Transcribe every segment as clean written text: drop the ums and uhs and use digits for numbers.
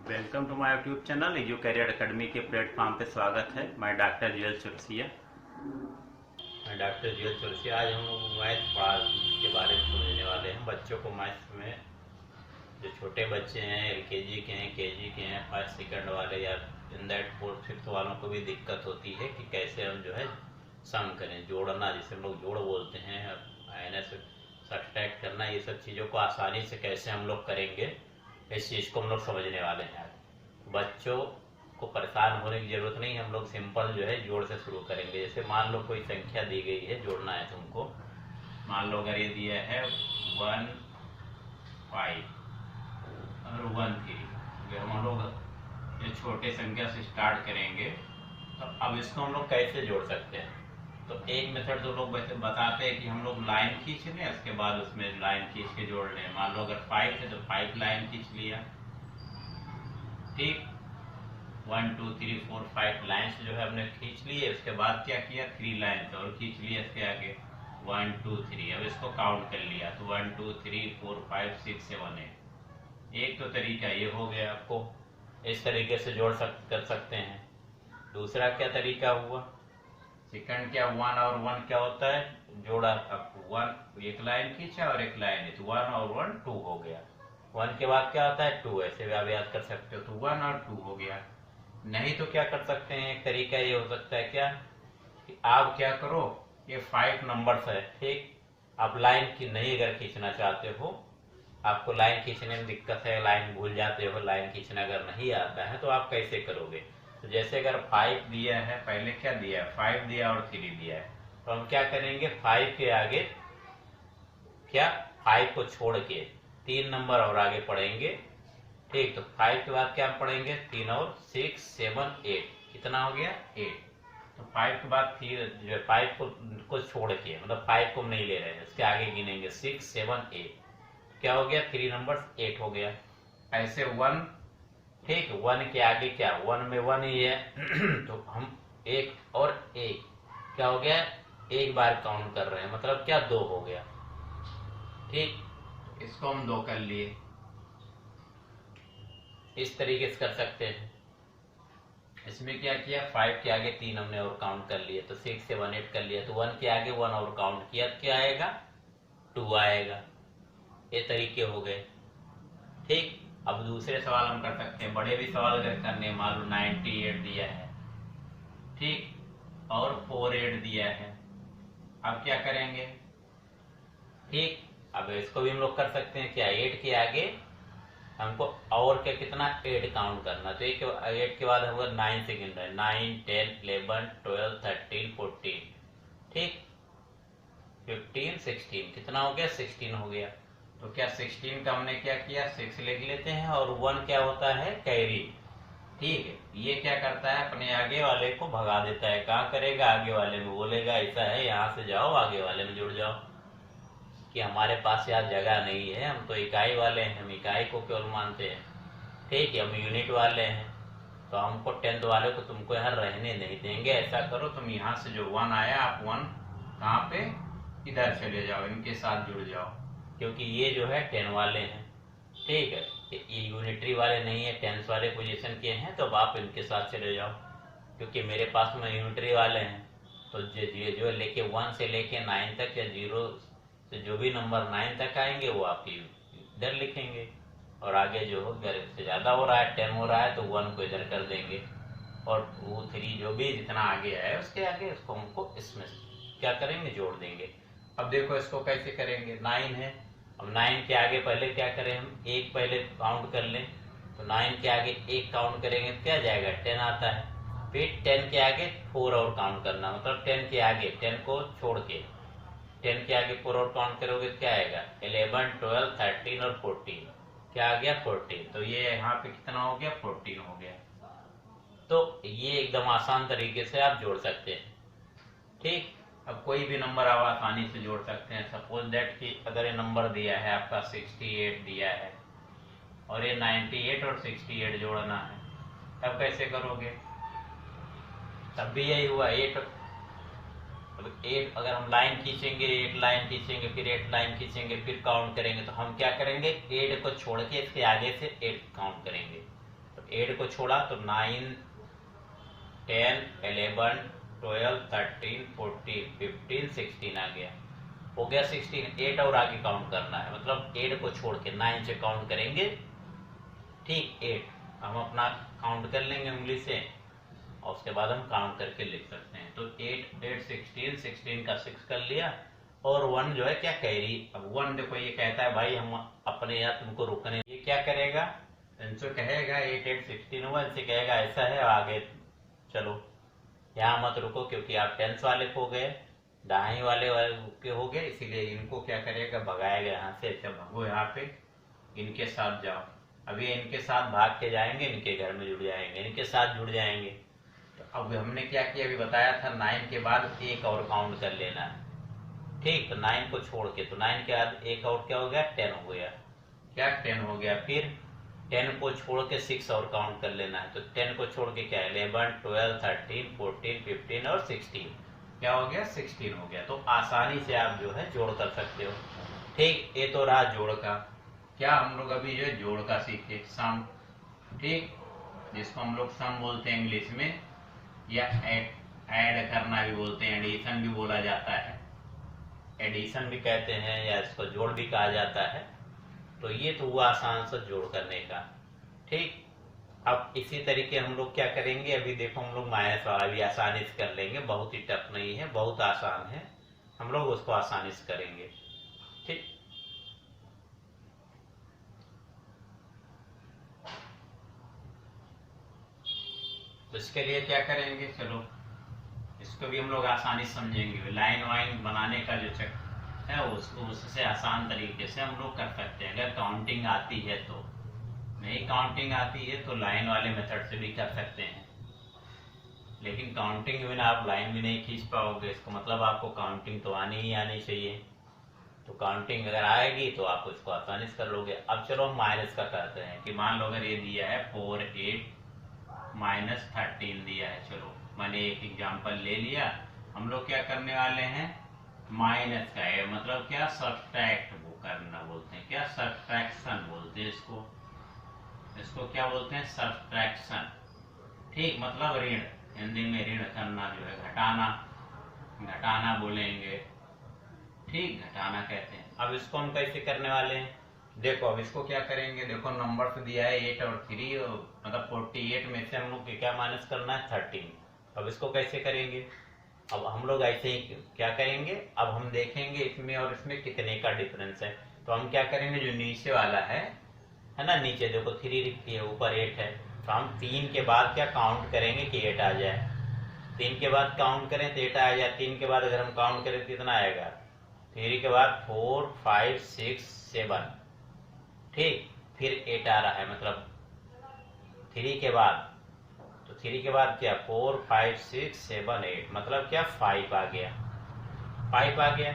Welcome to my YouTube channel Edu Career Academy के platform पे स्वागत है। मैं डॉक्टर जुएल चुरसिया। आज हम मैथ पढ़ा के बारे में समझने वाले हैं। बच्चों को मैथ में जो छोटे बच्चे हैं, एलकेजी के हैं, केजी के हैं, फर्स्ट सेकंड वाले या इन दैट फोर्थ फिफ्थ वालों को भी दिक्कत होती है कि कैसे हम जो है सम करें, जोड़ना, जिसे हम लोग जोड़ बोलते हैं, माइनस सब्ट्रैक्ट करना, ये सब चीज़ों को आसानी से कैसे हम लोग करेंगे, इस चीज़ को हम लोग समझने वाले हैं। बच्चों को परेशान होने की जरूरत नहीं, हम लोग सिंपल जो है जोड़ से शुरू करेंगे। जैसे मान लो कोई संख्या दी गई है, जोड़ना है तुमको। मान लो अगर ये दिया है 1 5 और 1 3, अगर हम लोग ये छोटे संख्या से स्टार्ट करेंगे तो अब इसको हम लोग कैसे जोड़ सकते हैं। तो एक मेथड जो लोग बताते हैं कि हम लोग लाइन खींच लें, उसके बाद उसमें लाइन खींच के जोड़ लें। मान लो अगर 5 है तो 5 लाइन खींच लिया, ठीक। 1 2 3 4 5 लाइन्स जो है हमने खींच लिए। उसके बाद क्या किया, 3 लाइन्स और खींच लिया इसके आगे, 1 2 3। अब इसको काउंट कर लिया तो 1 2 3 4 5 6 7 8। एक तो तरीका ये हो गया, आपको इस तरीके से कर सकते हैं। दूसरा क्या तरीका हुआ, सेकंड क्या, 1 और 1 क्या होता है, जोड़ा। अब 1 एक लाइन खींचा और एक लाइन है तो 1 और 1 2 हो गया। 1 के बाद क्या होता है 2, ऐसे भी आप याद कर सकते हो। तो 1 और 2 हो गया। नहीं तो क्या कर सकते हैं, एक तरीका ये हो सकता है क्या कि आप क्या करो, ये 5 नंबर्स है, ठीक। आप लाइन की नहीं अगर खींचना चाहते हो, आपको लाइन खींचने में दिक्कत है, लाइन भूल जाते हो, लाइन खींचना अगर नहीं आता है तो आप कैसे करोगे। तो जैसे अगर 5 दिया है, पहले क्या दिया है, 5 दिया और 3 दिया है, तो हम क्या करेंगे, 5 के आगे क्या, 5 को छोड़ के 3 नंबर और आगे पढ़ेंगे, ठीक। तो 5 के बाद क्या पढ़ेंगे, 3 और 6 7 8, कितना हो गया 8। तो 5 के बाद फिर जो 5 को छोड़ के, मतलब 5 को हम नहीं ले रहे हैं, इसके आगे गिनेंगे 6 7 8, क्या हो गया, 3 नंबर 8 हो गया। ऐसे 1, ठीक। 1 के आगे क्या, 1 में 1 ही है तो हम 1 और 1 क्या हो गया, एक बार काउंट कर रहे हैं, मतलब क्या 2 हो गया, ठीक। इसको हम 2 कर लिए। इस तरीके से कर सकते हैं। इसमें क्या किया, 5 के आगे 3 हमने और काउंट कर लिए तो 6 7 8 कर लिया। तो 1 के आगे 1 और काउंट किया, क्या आएगा 2 आएगा। ये तरीके हो गए, ठीक। अब दूसरे सवाल हम कर सकते हैं, बड़े भी सवाल अगर करने, मान लो 98 दिया है, ठीक, और 48 दिया है, अब क्या करेंगे, ठीक। अब इसको भी हम लोग कर सकते हैं क्या, 8 के आगे हमको और क्या, कितना 8 काउंट करना। तो 8 के बाद होगा 9 से गिन रहे हैं, 9 10 11 12 13 14, ठीक, 15 16, कितना हो गया 16 हो गया। तो क्या 16 का हमने क्या किया, 6 लिख लेते हैं, और 1 क्या होता है, कैरी, ठीक है। ये क्या करता है, अपने आगे वाले को भगा देता है। कहाँ करेगा, आगे वाले में, बोलेगा ऐसा है यहाँ से जाओ आगे वाले में जुड़ जाओ, कि हमारे पास यार जगह नहीं है, हम तो इकाई वाले हैं, हम इकाई को केवल मानते हैं, ठीक है, हम यूनिट वाले हैं, तो हमको 10th वाले को तुमको यहाँ रहने नहीं देंगे। ऐसा करो, तुम यहाँ से जो 1 आया, आप 1 कहाँ पे, इधर चले जाओ, इनके साथ जुड़ जाओ, क्योंकि ये जो है 10 वाले हैं, ठीक है, ये यूनिटरी वाले नहीं है, 10th वाले पोजीशन के हैं, तो अब आप इनके साथ चले जाओ, क्योंकि मेरे पास में यूनिटरी वाले हैं। तो जो लेके 1 से लेके 9 तक, या 0 से जो भी नंबर 9 तक आएंगे वो आप इधर लिखेंगे, और आगे जो हो, अगर से ज्यादा हो रहा है, 10 हो रहा है, तो 1 को इधर कर देंगे, और 2 3 जो भी जितना आगे है उसके आगे उसको हमको इसमें क्या करेंगे, जोड़ देंगे। अब देखो इसको कैसे करेंगे, 9 है, अब 9 के आगे पहले क्या करें, हम 1 पहले काउंट कर लें, तो 9 के आगे 1 काउंट करेंगे तो क्या जाएगा, 10 आता है। फिर 10 के आगे 4 और काउंट करना, मतलब 10 के आगे 10 को छोड़ के 10 के आगे 4 और काउंट करोगे क्या आएगा, 11 12 13 और 14, क्या आ गया 14। तो ये यहाँ पे कितना हो गया, 14 हो गया। तो ये एकदम आसान तरीके से आप जोड़ सकते हैं, ठीक। अब कोई भी नंबर आप आसानी से जोड़ सकते हैं। सपोज दैट कि अगर ये नंबर दिया है आपका 68 दिया है, और ये 98 और 68 जोड़ना है, तब कैसे करोगे, तब भी यही हुआ 8। अब 8 अगर हम लाइन खींचेंगे, 8 लाइन खींचेंगे, फिर 8 लाइन खींचेंगे, फिर काउंट करेंगे, तो हम क्या करेंगे, 8 को छोड़ के इसके आगे से 8 काउंट करेंगे। तो 8 को छोड़ा तो 9, 10, 11, 12, 13, 14, 15, 16 आ गया, हो गया 16। 8 और आगे काउंट करना है, मतलब 8 को छोड़ के 9 से काउंट करेंगे। ठीक, 8 हम अपना काउंट कर लेंगे उंगली से और उसके बाद हम काउंट करके लिख सकते हैं। तो 8, 8, 16, 16 का 6 कर लिया और 1 जो है क्या कैरी। अब 1 देखो ये कहता है भाई हम अपने यहाँ तुमको रुकने, ये क्या करेगा, इनसे कहेगा 8, 8, 16 हुआ, इनसे कहेगा ऐसा है आगे चलो, यहाँ मत रुको क्योंकि आप टेंस वाले खो गए, दाएं वाले के हो गए, इसीलिए इनको क्या करेगा, भगाएगा यहाँ से। अच्छा भगो यहाँ पे, इनके साथ जाओ। अभी इनके साथ भाग के जाएंगे, इनके घर में जुड़ जाएंगे, इनके साथ जुड़ जाएंगे। तो अब हमने क्या किया, अभी बताया था 9 के बाद एक और काउंट कर लेना है। ठीक, तो 9 को छोड़ के, तो 9 के बाद एक और क्या हो गया, 10 हो गया। क्या 10 हो गया। फिर 10 को छोड़ के 6 और काउंट कर लेना है। तो 10 को छोड़ के क्या, 11, 12, 13, 14, 15 और 16, क्या हो गया, 16 हो गया। तो आसानी से आप जो है जोड़ कर सकते हो। ठीक, ये तो रहा जोड़ का। क्या हम लोग अभी जो है जोड़ का सीखे, सम। ठीक, जिसको हम लोग सम बोलते हैं इंग्लिश में, या ऐड करना भी बोलते हैं, एडिशन भी बोला जाता है, एडिशन भी कहते हैं, या इसको जोड़ भी कहा जाता है। तो ये तो हुआ आसान से जोड़ करने का। ठीक, अब इसी तरीके हम लोग क्या करेंगे, अभी देखो हम लोग माइनस वाला भी आसानी से कर लेंगे, बहुत ही टफ नहीं है, बहुत आसान है, हम लोग उसको आसानी से करेंगे। ठीक, तो इसके लिए क्या करेंगे, चलो इसको भी हम लोग आसानी से समझेंगे। लाइन वाइन बनाने का जो चक्कर है उसको उससे आसान तरीके से हम लोग कर सकते हैं। अगर काउंटिंग आती है तो, नहीं काउंटिंग आती है तो लाइन वाले मेथड से भी कर सकते हैं, लेकिन काउंटिंग में आप लाइन भी नहीं खींच पाओगे, इसको मतलब आपको काउंटिंग तो आनी ही आनी चाहिए। तो काउंटिंग अगर आएगी तो आप उसको आसानी से कर लोगे। अब चलो हम माइनस का करते हैं कि मान लो अगर ये दिया है 4, 8, -13 दिया है। चलो मैंने एक एग्जांपल ले लिया। हम लोग क्या करने वाले हैं, माइनस का है, मतलब क्या, सब्ट्रैक्ट वो करना बोलते हैं, क्या सब्ट्रैक्शन बोलते हैं इसको, इसको क्या बोलते हैं, सब्ट्रैक्शन। ठीक, मतलब ऋण, हिंदी में ऋण करना जो है, घटाना, घटाना बोलेंगे। ठीक, घटाना कहते हैं। अब इसको हम कैसे करने वाले हैं, देखो अब इसको क्या करेंगे, देखो नंबर से दिया है 8 और 3, मतलब 48 में से हम लोग क्या माइनस करना है, 13। अब इसको कैसे करेंगे, अब हम लोग ऐसे ही क्या करेंगे, अब हम देखेंगे इसमें और इसमें कितने का डिफरेंस है। तो हम क्या करेंगे, जो नीचे वाला है ना, नीचे देखो 3 लिखी है, ऊपर 8 है, तो हम 3 के बाद क्या काउंट करेंगे कि 8 आ जाए। 3 के बाद काउंट करें तो 8 आ जाए। 3 के बाद अगर हम काउंट करें तो कितना आएगा, 3 के बाद 4, 5, 6, 7। ठीक, फिर 8 आ रहा है, मतलब 3 के बाद, तो 3 के बाद क्या, 4, 5, 6, 7, 8, मतलब क्या, 5 आ गया, 5 आ गया।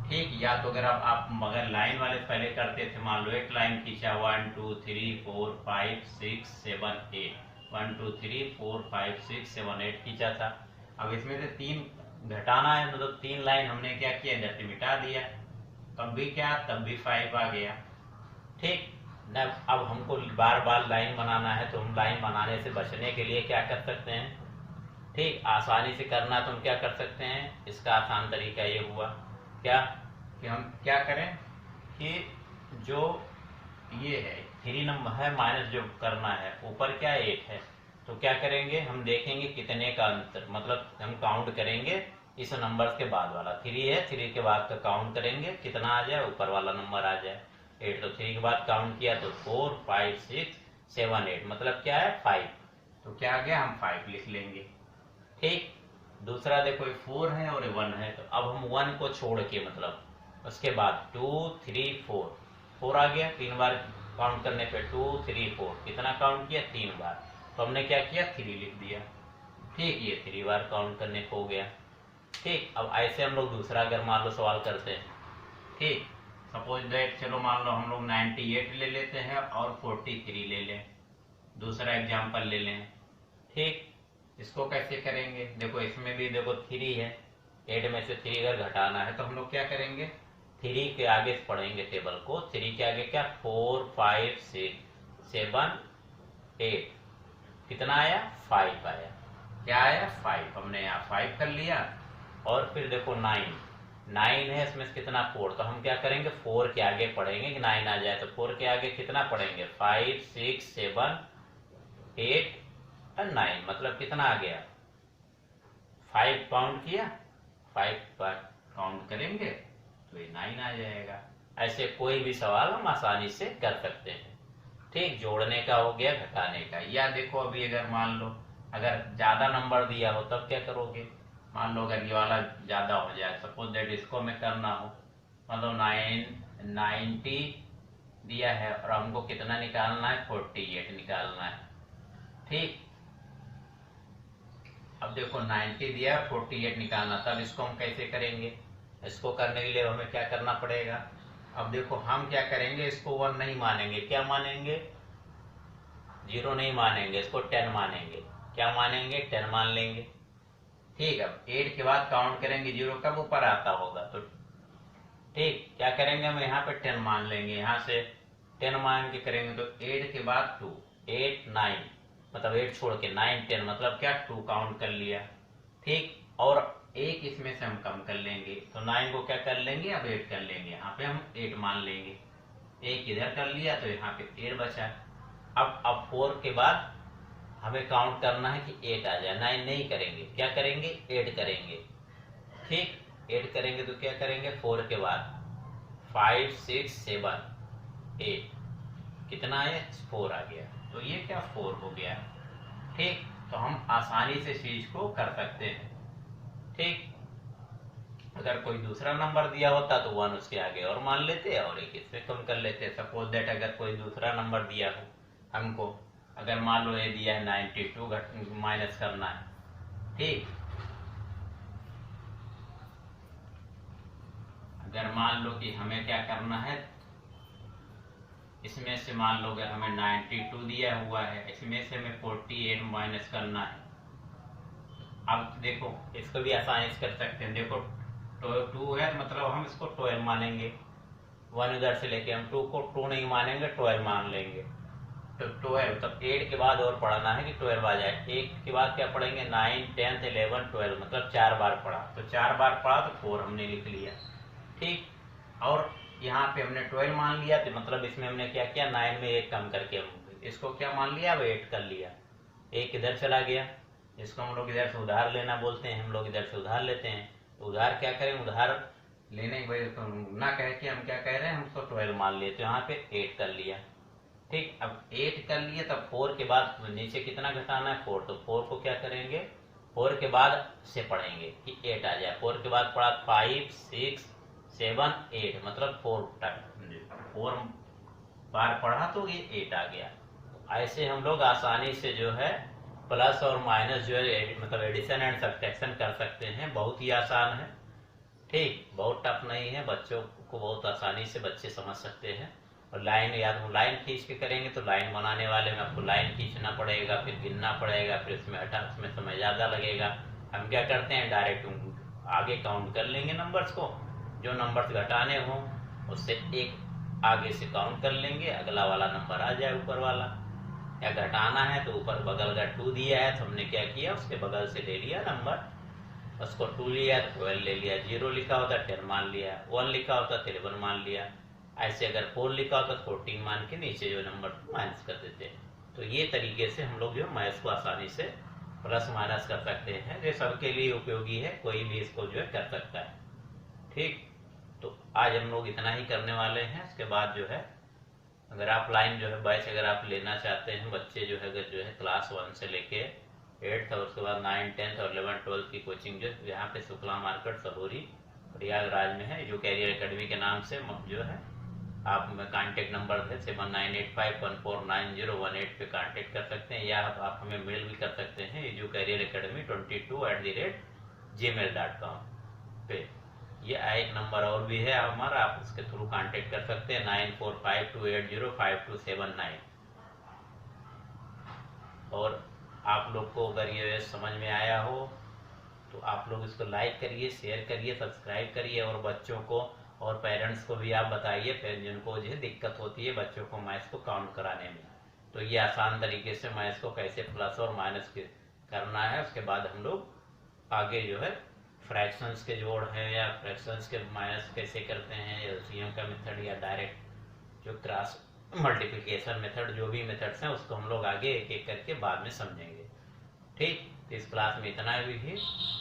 ठीक, या तो अगर आप मगर लाइन वाले पहले करते थे, मान लो एक लाइन खींचा, 1, 2, 3, 4, 5, 6, 7, 8, 1, 2, 3, 4, 5, 6, 7, 8 खींचा था। अब इसमें से 3 घटाना है, मतलब 3 लाइन हमने क्या किया, जैसे मिटा दिया, तब भी क्या, तब भी 5 आ गया। ठीक, अब हमको बार बार लाइन बनाना है, तो हम लाइन बनाने से बचने के लिए क्या कर सकते हैं, ठीक, आसानी से करना तो हम क्या कर सकते हैं, इसका आसान तरीका ये हुआ क्या, कि हम क्या करें कि जो ये है 3 नंबर है, माइनस जो करना है, ऊपर क्या 8 है, तो क्या करेंगे, हम देखेंगे कितने का अंतर, मतलब हम काउंट करेंगे इस नंबर के बाद वाला, 3 है, 3 के बाद का काउंट करेंगे, कितना आ जाए, ऊपर वाला नंबर आ जाए 8। तो 3 के बाद काउंट किया तो 4, 5, 6, 7, 8, मतलब क्या है, 5। तो क्या आ गया, हम 5 लिख लेंगे। ठीक, दूसरा देखो 4 है और 1 है, तो अब हम 1 को छोड़ के, मतलब उसके बाद 2, 3, 4 आ गया। 3 बार काउंट करने पे 2, 3, 4, कितना काउंट किया, 3 बार, तो हमने क्या किया, 3 लिख दिया। ठीक, ये 3 बार काउंट करने को हो गया। ठीक, अब ऐसे हम लोग दूसरा अगर मान लो सवाल करते हैं, ठीक, सपोज दैट, चलो मान लो हम लोग 98 ले लेते हैं और 43 ले लें, दूसरा एग्जांपल ले लें। ठीक, इसको कैसे करेंगे, देखो इसमें भी देखो 3 है, 8 में से 3 अगर घटाना है तो हम लोग क्या करेंगे, 3 के आगे पढ़ेंगे टेबल को, 3 के आगे क्या, 4, 5, 6, 7, 8, कितना आया 5 आया। क्या आया 5, हमने यहाँ 5 कर लिया। और फिर देखो 9 है, इसमें से कितना 4, तो हम क्या करेंगे 4 के आगे पढ़ेंगे कि 9 आ जाए, तो 4 के आगे कितना पढ़ेंगे 5 6 7 8 और 9, मतलब कितना आ गया 5 काउंट किया, 5 पर काउंट करेंगे तो ये 9 आ जाएगा। ऐसे कोई भी सवाल हम आसानी से कर सकते हैं। ठीक, जोड़ने का हो गया, घटाने का। या देखो अभी अगर मान लो अगर ज्यादा नंबर दिया हो तब क्या करोगे, मान लो अगर ये वाला ज्यादा हो जाए, सपोज दैट इसको हमें करना हो, मतलब 90 दिया है और हमको कितना निकालना है 48 निकालना है। ठीक, अब देखो 90 दिया है 48 निकालना, तब इसको हम कैसे करेंगे, इसको करने के लिए हमें क्या करना पड़ेगा। अब देखो हम क्या करेंगे, इसको 1 नहीं मानेंगे, क्या मानेंगे 0 नहीं मानेंगे, इसको 10 मानेंगे। क्या मानेंगे 10 मान लेंगे। ठीक, अब 8 के बाद काउंट करेंगे, 0 कब ऊपर आता होगा, तो ठीक क्या करेंगे हम यहाँ पे 10 मान लेंगे, यहाँ से 10 मान के करेंगे तो 8 के बाद 2 8 9, मतलब 8 छोड़ के 9 10, मतलब क्या 2 काउंट कर लिया। ठीक, और एक इसमें से हम कम कर लेंगे, तो 9 को क्या कर लेंगे अब 8 कर लेंगे, यहाँ पे हम 8 मान लेंगे। एक इधर कर लिया तो यहाँ पे 8 बचा। अब 4 के बाद हमें काउंट करना है कि 8 आ जाए, 9 नहीं करेंगे, क्या करेंगे 8 करेंगे। ठीक, 8 करेंगे तो क्या करेंगे 4 के बाद 5 6 7 8, कितना है 4 आ गया, तो ये क्या 4 हो गया। ठीक, तो हम आसानी से चीज को कर सकते हैं। ठीक, अगर कोई दूसरा नंबर दिया होता तो 1 उसके आगे और मान लेते और एक इसमें कम कर लेते। सपोज दैट अगर कोई दूसरा नंबर दिया हो हमको, अगर मान लो ये दिया है 92 माइनस करना है। ठीक, अगर मान लो कि हमें क्या करना है, इसमें से मान लो अगर हमें 92 दिया हुआ है, इसमें से हमें 48 माइनस करना है। अब देखो इसको भी आसानी से कर सकते हैं, देखो 2 है मतलब हम इसको 12 मानेंगे, 1 इधर से लेके हम 2 को 2 नहीं मानेंगे 12 मान लेंगे, तो 12, तब 8 के बाद और पढ़ना है कि 12 आ जाए। 8 के बाद क्या पढ़ेंगे 9 10 11 12, मतलब 4 बार पढ़ा, तो 4 बार पढ़ा तो 4 हमने लिख लिया। ठीक, और यहाँ पे हमने 12 मान लिया, तो मतलब इसमें हमने क्या किया 9 में 1 कम करके हम इसको क्या मान लिया, अब 8 कर लिया। 1 इधर चला गया, इसको हम लोग इधर से उधार लेना बोलते हैं, हम लोग इधर से उधार लेते हैं। तो उधार क्या करें, उधार लेने के वजह तो ना कह के हम क्या कह रहे हैं, हम उसको 12 मान लिए, तो यहाँ पे 8 कर लिया। ठीक, अब 8 कर लिए, तब 4 के बाद नीचे कितना घटाना है 4, तो 4 को क्या करेंगे 4 के बाद से पढ़ेंगे कि 8 आ जाए। 4 के बाद पढ़ा 5 6 7 8, मतलब 4 बार पढ़ा तो ये 8 आ गया। ऐसे हम लोग आसानी से जो है प्लस और माइनस जो है मतलब एडिशन एंड सब्ट्रैक्शन कर सकते हैं, बहुत ही आसान है। ठीक, बहुत टफ नहीं है, बच्चों को बहुत आसानी से बच्चे समझ सकते हैं। और लाइन याद हो, लाइन खींच के करेंगे तो लाइन बनाने वाले में आपको लाइन खींचना पड़ेगा, फिर गिनना पड़ेगा, फिर उसमें उसमें समय ज़्यादा लगेगा। हम क्या करते हैं डायरेक्ट आगे काउंट कर लेंगे नंबर्स को, जो नंबर्स घटाने हों उससे एक आगे से काउंट कर लेंगे, अगला वाला नंबर आ जाए ऊपर वाला। या घटाना है तो ऊपर बगल का 2 दिया है तो हमने क्या किया उसके बगल से ले लिया नंबर, उसको 2 लिया तो 12 ले लिया, 0 लिखा होता 10 मान लिया, 1 लिखा होता 13 मान लिया। ऐसे अगर 4 लिखा होता 14 मान के नीचे जो नंबर माइनस कर देते। तो ये तरीके से हम लोग जो मैथ्स को आसानी से प्लस माइनस कर सकते हैं, जो सबके लिए उपयोगी है, कोई भी इसको जो है कर सकता है। ठीक, तो आज हम लोग इतना ही करने वाले हैं। इसके बाद जो है अगर आप लाइन जो है बैच अगर आप लेना चाहते हैं, बच्चे जो है अगर जो है क्लास 1 से लेके 8th और उसके बाद 9 10th और 11 12 की कोचिंग जो यहाँ पे शुक्ला मार्केट सलोरी प्रयागराज में है, जो कैरियर एकेडमी के नाम से जो है आप कांटेक्ट नंबर है 7985149018 पे कांटेक्ट कर सकते हैं, या आप हमें मेल भी कर सकते हैं जो कैरियर एकेडमी 22@gmail.com पे। ये एक नंबर और भी है हमारा, आप उसके थ्रू कांटेक्ट कर सकते हैं 9452805279। और आप लोग को अगर ये समझ में आया हो तो आप लोग इसको लाइक करिए, शेयर करिए, सब्सक्राइब करिए, और बच्चों को और पेरेंट्स को भी आप बताइए जिनको जो है दिक्कत होती है बच्चों को मैथ्स को काउंट कराने में। तो ये आसान तरीके से मैं इसको कैसे प्लस और माइनस करना है। उसके बाद हम लोग आगे जो है फ्रैक्शंस के जोड़ है या फ्रैक्शंस के माइनस कैसे करते हैं, एलसीएम का मेथड या डायरेक्ट जो क्रॉस मल्टीप्लिकेशन मेथड, जो भी मेथड्स हैं उसको हम लोग आगे एक एक करके बाद में समझेंगे। ठीक, तो इस क्लास में इतना ही है।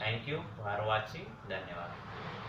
थैंक यू फॉर वॉचिंग, धन्यवाद।